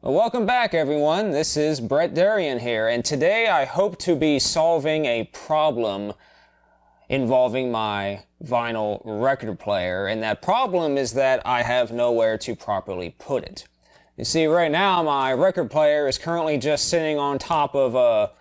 Well, welcome back, everyone. This is Brett Darian here, and today I hope to be solving a problem involving my vinyl record player, and that problem is that I have nowhere to properly put it. You see, right now my record player is currently just sitting on top of a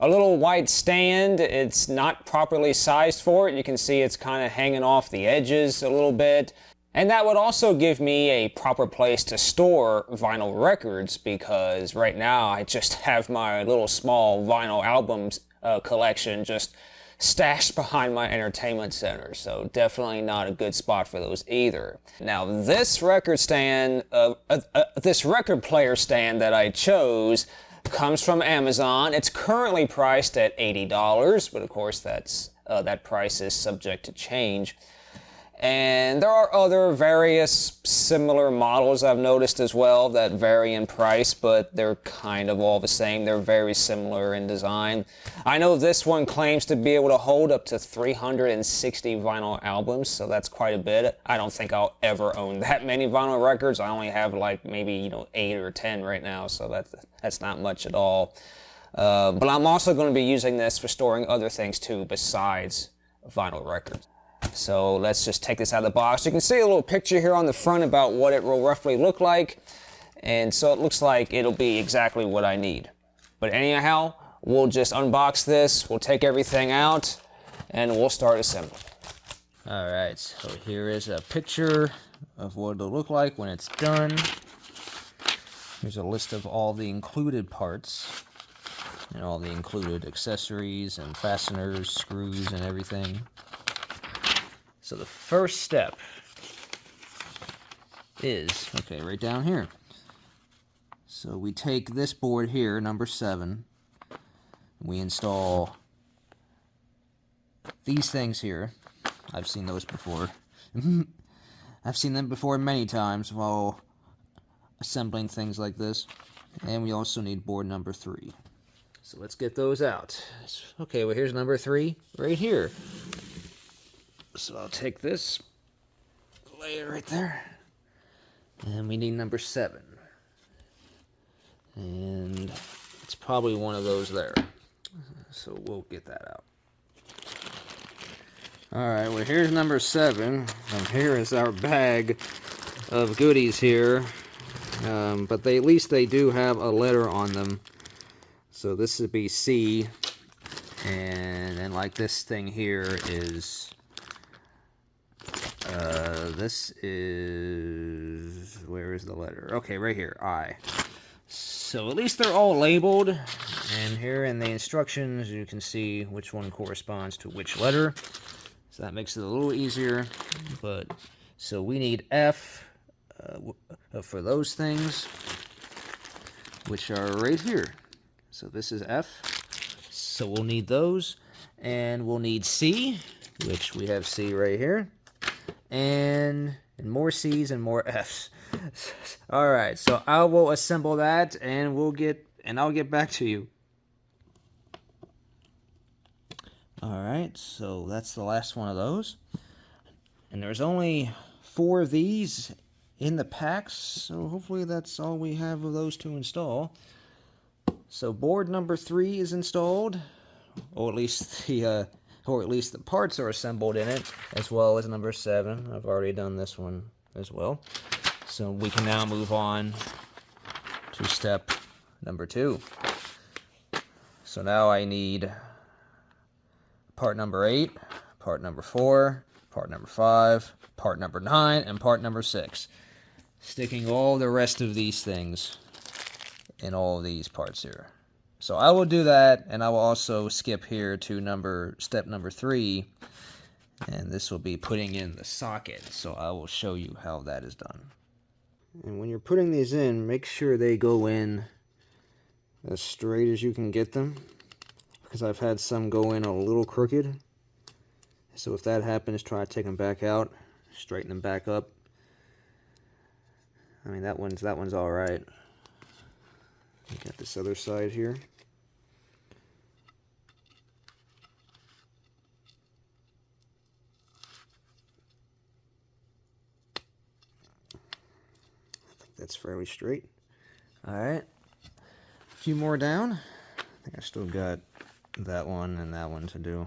little white stand. It's not properly sized for it. You can see it's kind of hanging off the edges a little bit. And that would also give me a proper place to store vinyl records, because right now I just have my little small vinyl albums collection just stashed behind my entertainment center, so definitely not a good spot for those either. Now this record stand, this record player stand that I chose comes from Amazon. It's currently priced at $80, but of course that price is subject to change. And there are other various similar models I've noticed as well that vary in price, but they're kind of all the same. They're very similar in design. I know this one claims to be able to hold up to 360 vinyl albums, so that's quite a bit. I don't think I'll ever own that many vinyl records. I only have like maybe 8 or 10 right now, so that's not much at all. But I'm also going to be using this for storing other things too besides vinyl records. So let's just take this out of the box. You can see a little picture here on the front about what it will roughly look like. And so it looks like it'll be exactly what I need. But anyhow, we'll just unbox this, we'll take everything out, and we'll start assembling. Alright, so here is a picture of what it'll look like when it's done. Here's a list of all the included parts, and all the included accessories and fasteners, screws, and everything. So the first step is, okay, right down here. So we take this board here, number 7, we install these things here. I've seen those before. I've seen them before many times while assembling things like this. And we also need board number 3. So let's get those out. Okay, well here's number 3 right here. So I'll take this, lay it right there, and we need number 7. And it's probably one of those there. So we'll get that out. Alright, well here's number 7, and here is our bag of goodies here. But at least they do have a letter on them. So this would be C, and then like this thing here is... this is, where is the letter? Okay, right here, I. So at least they're all labeled, and here in the instructions you can see which one corresponds to which letter. So that makes it a little easier, but so we need F for those things, which are right here. So this is F, so we'll need those, and we'll need C, which we have C right here. And more C's and more F's. Alright, so I will assemble that and I'll get back to you. Alright, so that's the last one of those. And there's only 4 of these in the packs, so hopefully that's all we have of those to install. So board number 3 is installed, or at least the parts are assembled in it, as well as number 7. I've already done this one as well. So we can now move on to step number 2. So now I need part number 8, part number 4, part number 5, part number 9, and part number 6. Sticking all the rest of these things in all of these parts here. So I will do that, and I will also skip here to step number 3, and this will be putting in the socket. So I will show you how that is done. And when you're putting these in, make sure they go in as straight as you can get them, because I've had some go in a little crooked. So if that happens, try to take them back out, straighten them back up. I mean, that one's all right. Got this other side here. I think that's fairly straight. Alright, a few more down. I think I still got that one and that one to do.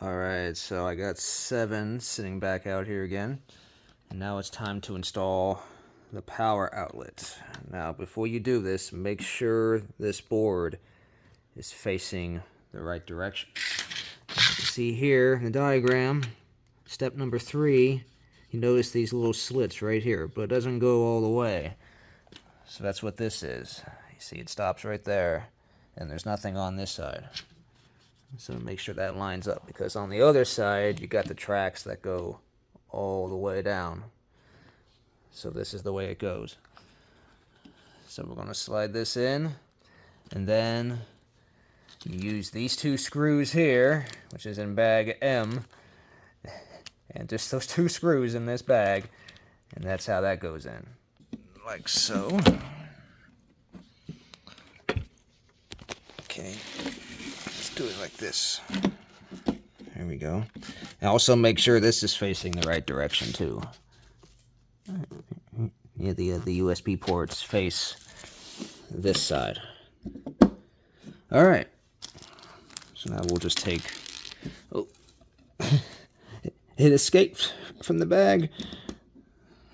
Alright, so I got 7 sitting back out here again. And now it's time to install the power outlet. Now, before you do this, make sure this board is facing the right direction. As you can see here in the diagram, step number 3, you notice these little slits right here, but it doesn't go all the way. So that's what this is. You see it stops right there, and there's nothing on this side. So make sure that lines up, because on the other side, you got the tracks that go all the way down. So this is the way it goes. So we're going to slide this in, and then you use these 2 screws here, which is in bag M, and just those 2 screws in this bag, and that's how that goes in. Like so. Okay, let's do it like this. There we go. And also make sure this is facing the right direction too. Yeah, the USB ports face this side. All right. So now we'll just take. Oh, it escaped from the bag.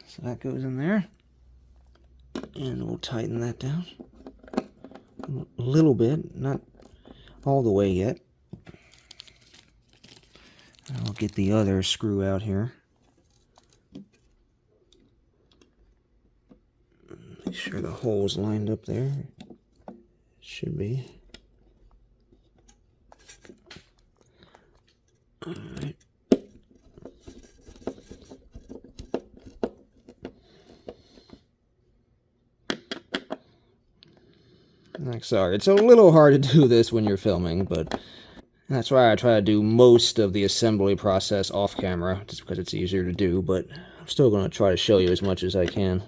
So that goes in there, and we'll tighten that down a little bit, not all the way yet. I'll get the other screw out here. Make sure the hole's lined up there. It should be. Alright. Sorry, it's a little hard to do this when you're filming, but that's why I try to do most of the assembly process off camera, just because it's easier to do, but I'm still going to try to show you as much as I can.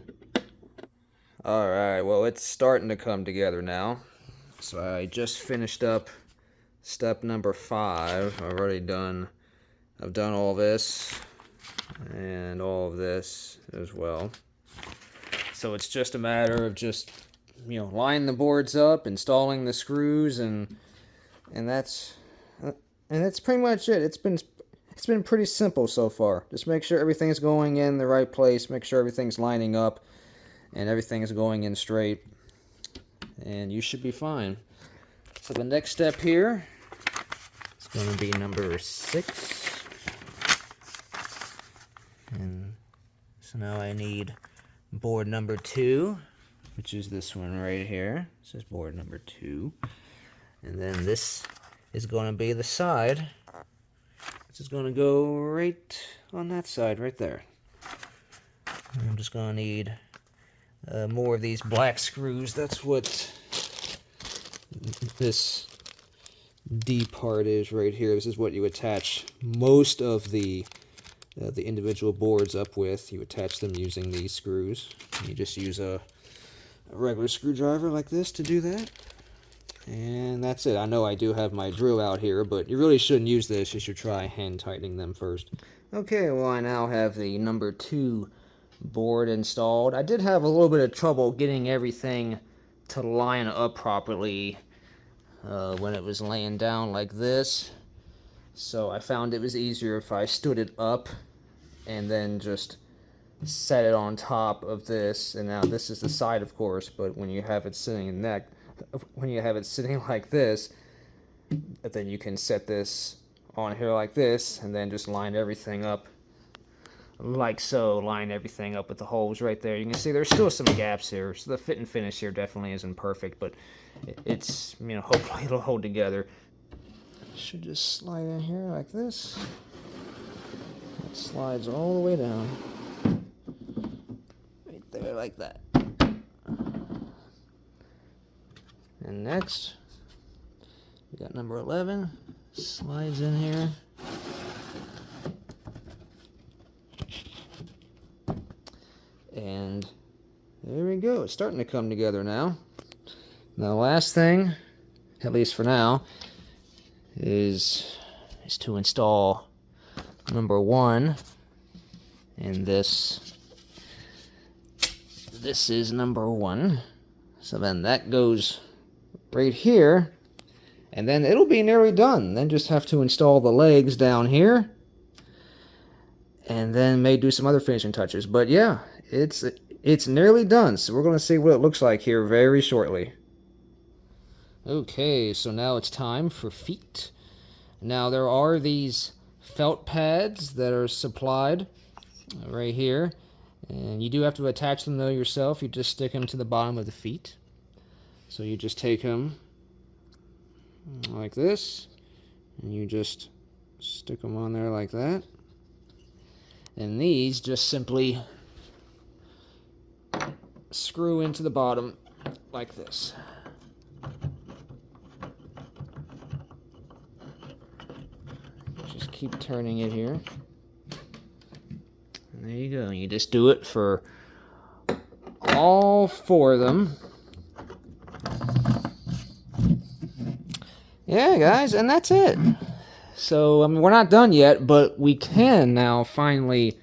Alright, well, it's starting to come together now. So I just finished up step number 5. I've done all this and all of this as well. So it's just a matter of just, lining the boards up, installing the screws, and that's pretty much it. It's been pretty simple so far. Just make sure everything's going in the right place, make sure everything's lining up, and everything is going in straight, and you should be fine. So the next step here is going to be number 6. And so now I need board number 2, which is this one right here. This is board number 2. And then this is going to be the side. This is going to go right on that side right there. And I'm just going to need more of these black screws. That's what this D part is right here. This is what you attach most of the individual boards up with. You attach them using these screws. You just use a regular screwdriver like this to do that. And that's it. I know I do have my drill out here, but you really shouldn't use this. You should try hand tightening them first. Okay, well, I now have the number 2 board installed. I did have a little bit of trouble getting everything to line up properly when it was laying down like this. So I found it was easier if I stood it up and then just set it on top of this. And now this is the side, of course, but when you have it sitting like this, then you can set this on here like this, and then just line everything up like so. Line everything up with the holes right there. You can see there's still some gaps here, so the fit and finish here definitely isn't perfect, but it's, hopefully it'll hold together. Should just slide in here like this. It slides all the way down. Right there like that. And next, we got number 11. Slides in here. And there we go. It's starting to come together now. Now the last thing, at least for now, is to install number 1 in this this is number 1. So then that goes right here, and then it'll be nearly done. Then just have to install the legs down here, and then may do some other finishing touches. But yeah, it's nearly done. So we're going to see what it looks like here very shortly. Okay, so now it's time for feet. Now there are these felt pads that are supplied right here, and you do have to attach them though yourself. You just stick them to the bottom of the feet. So you just take them like this, and you just stick them on there like that. And these just simply screw into the bottom like this. Just keep turning it here. And there you go. You just do it for all 4 of them. Yeah, guys, and that's it. So, I mean, we're not done yet, but we can now finally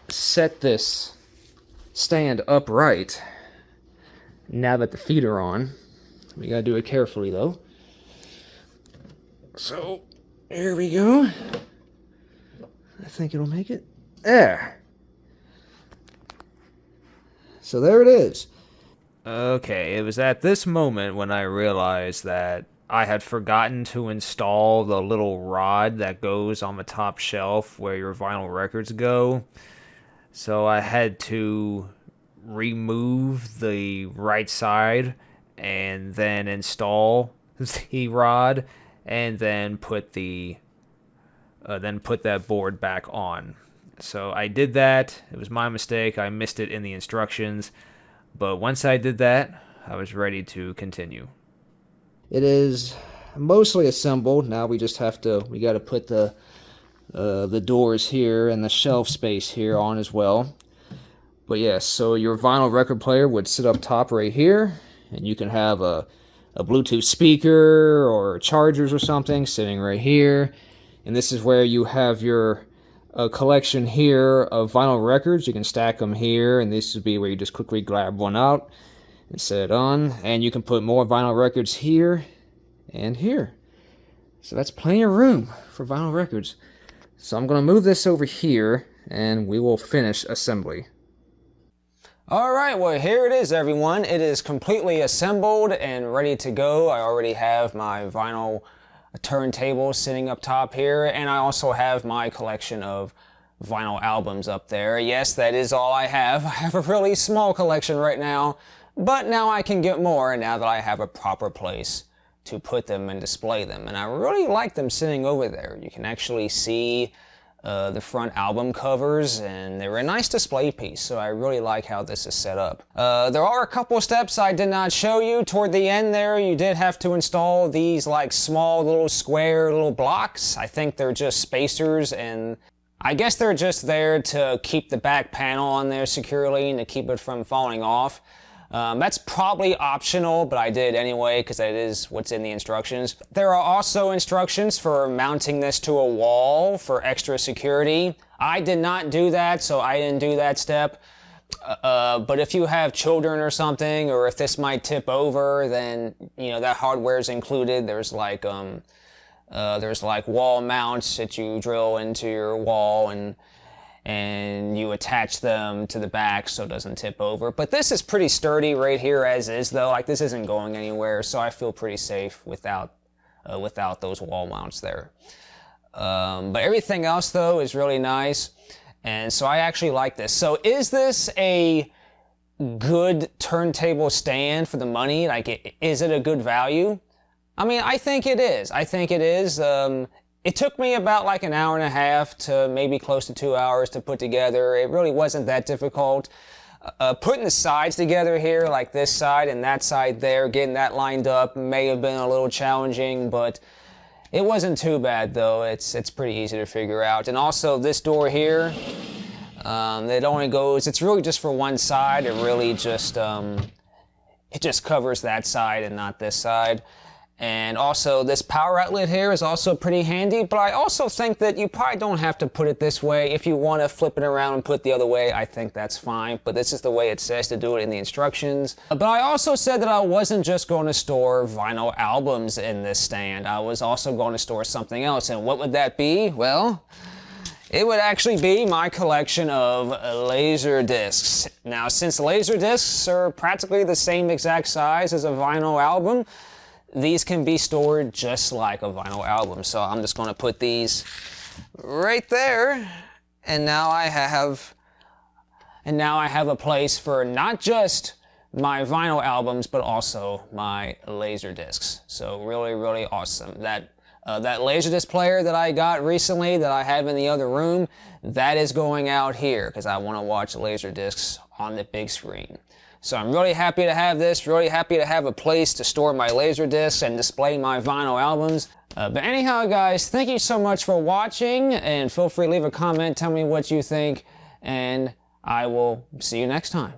set this stand upright now that the feet are on. We gotta do it carefully, though. So, here we go. I think it'll make it. There. So there it is. Okay, it was at this moment when I realized that I had forgotten to install the little rod that goes on the top shelf where your vinyl records go. So I had to remove the right side and then install the rod and then put that board back on. So I did that. It was my mistake. I missed it in the instructions. But once I did that, I was ready to continue. It is mostly assembled. Now we just have to, we got to put the doors here and the shelf space here on as well. But yes, so your vinyl record player would sit up top right here, and you can have a Bluetooth speaker or chargers or something sitting right here. And this is where you have your collection here of vinyl records. You can stack them here, and this would be where you just quickly grab one out and set it on. And you can put more vinyl records here and here. So that's plenty of room for vinyl records. So I'm going to move this over here, and we will finish assembly. Alright, well here it is, everyone. It is completely assembled and ready to go. I already have my vinyl turntable sitting up top here, and I also have my collection of vinyl albums up there. Yes, that is all I have. I have a really small collection right now, but now I can get more now that I have a proper place to put them and display them. And I really like them sitting over there. You can actually see the front album covers, and they were a nice display piece, so I really like how this is set up. There are a couple steps I did not show you. Toward the end there, you did have to install these like small little square little blocks. I think they're just spacers, and I guess they're just there to keep the back panel on there securely and to keep it from falling off. That's probably optional, but I did anyway because that is what's in the instructions. There are also instructions for mounting this to a wall for extra security. I did not do that, so I didn't do that step. But if you have children or something, or if this might tip over, then you know that hardware is included. There's like wall mounts that you drill into your wall, and you attach them to the back so it doesn't tip over. But this is pretty sturdy right here as is, though. Like, this isn't going anywhere, so I feel pretty safe without those wall mounts there. But everything else, though, is really nice, and so I actually like this. So is this a good turntable stand for the money? Like, is it a good value? I mean, I think it is. I think it is. It took me about like an hour and a half to maybe close to 2 hours to put together. It really wasn't that difficult. Putting the sides together here, like this side and that side there, getting that lined up may have been a little challenging, but it wasn't too bad though. It's pretty easy to figure out. And also this door here, it only goes, it's really just for one side. It really just, it just covers that side and not this side. And also this power outlet here is also pretty handy, but I also think that you probably don't have to put it this way. If you want to flip it around and put it the other way, I think that's fine, but this is the way it says to do it in the instructions. But I also said that I wasn't just going to store vinyl albums in this stand. I was also going to store something else, and what would that be? Well, it would actually be my collection of laser discs. Now, since laser discs are practically the same exact size as a vinyl album, these can be stored just like a vinyl album. So I'm just going to put these right there, and now I have a place for not just my vinyl albums, but also my laser discs. So really, really awesome. That Laserdisc player that I got recently that I have in the other room, that is going out here because I want to watch Laserdiscs on the big screen. So I'm really happy to have this, really happy to have a place to store my Laserdiscs and display my vinyl albums. But anyhow, guys, thank you so much for watching, and feel free to leave a comment, tell me what you think, and I will see you next time.